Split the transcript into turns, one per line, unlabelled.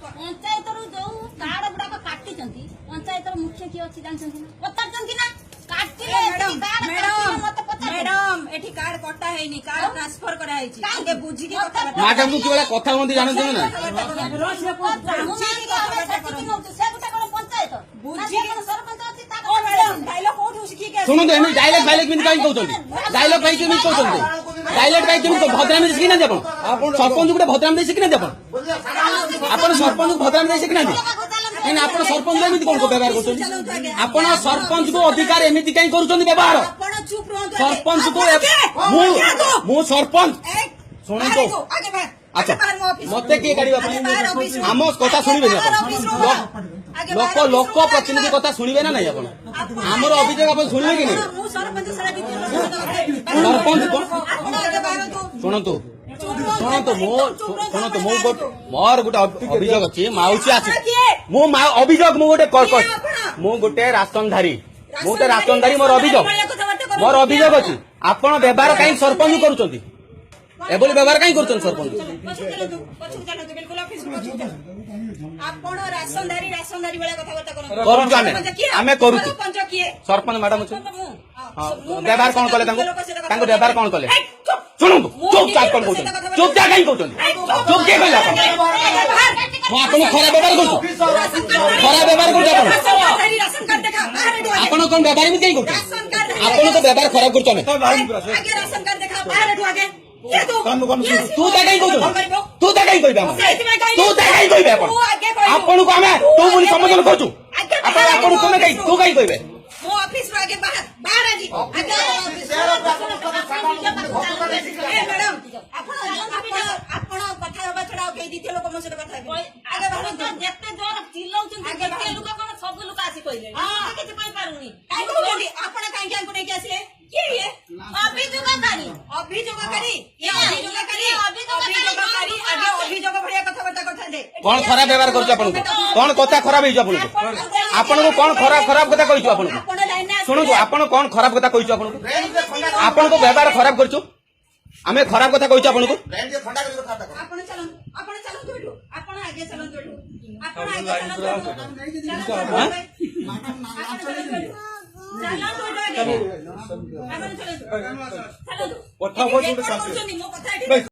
पंचायत जो कार्ड गुड़ाक काटी पंचायत मुख्य किए अच्छी जानते ना
मैडम एठी कार्ड कटा है नी कार्ड ट्रांसफर करा है छी आगे बुझी के
मैडम को केवल कथा होंदी जानते हो ना सुनो तो एम डायलॉग फाइल केमि काई कहउछन डायलॉग फाइल केमि कहउछन डायलॉग फाइल केमि भद्रामी शिखि ना देबो सरपंच गुटे भद्रामी शिखि ना देबो आपण सरपंच भद्रामी दे शिखि ना नहीं आपण सरपंच एमिति कोन को व्यवहार करछन आपण सरपंच को अधिकार एमिति काई करूछन व्यवहार सरपंच को मु सरपंच सुनो तो अच्छा मते के गाड़ी हम कथा सुनिबे लोक लोक प्रतिनिधि कथा सुनिबे ना नहीं आपण हमर अभियोग आपण सुनिबे कि नहीं सरपंच सुनंतु शुणु मोर गोटे अभियोग अच्छी माउसी आस अभियोग मु गोटे राशनधारी मोर अभियोग अच्छी आपण व्यवहार कहीं सरपंच करुँच एभली व्यवहार कहीं कर सरपंच सरपंच मैडम व्यवहार कौन कले व्यवहार कौन कले शुणु चुप चाप कौन कहते चुप क्या कहीं कहते चुप किए कहले खराब व्यवहार कर कौन व्यवहार भी कहीं करते तो व्यवहार खराब कर तू कहीं तू कहीं कहबे आपण को हमें तू बोली समझन करछु आपण कोने कहीं तू कहीं कहबे
मो ऑफिस रो आगे बाहर आजी आगे ऑफिस मैडम आपण कथा होबा छडा कहि दिथे लोक मन से कथा आगे बाहर जत्ते जोर चिल्लाउछन जत्ते लोक कोन सब लोक आसी कहले हां किछ कहि पारुनी काई बोली आपण काई काई को नै आसीले के ये अभियोगकारी ये अभियोगकारी आगे अभियोग भरिया कथा कथा दे
कौन खराब व्यवहार करछ आपण को कौन कथा खराब होई आपण को कौन खराब कथा कहिछ आपण को सुनो आपण कौन खराब कथा कहिछ आपण को व्यवहार खराब करछु आमे खराब कथा कहिछ आपण को
आपण चलन बेटू आपण आगे चलन बेटू आपण आगे चलन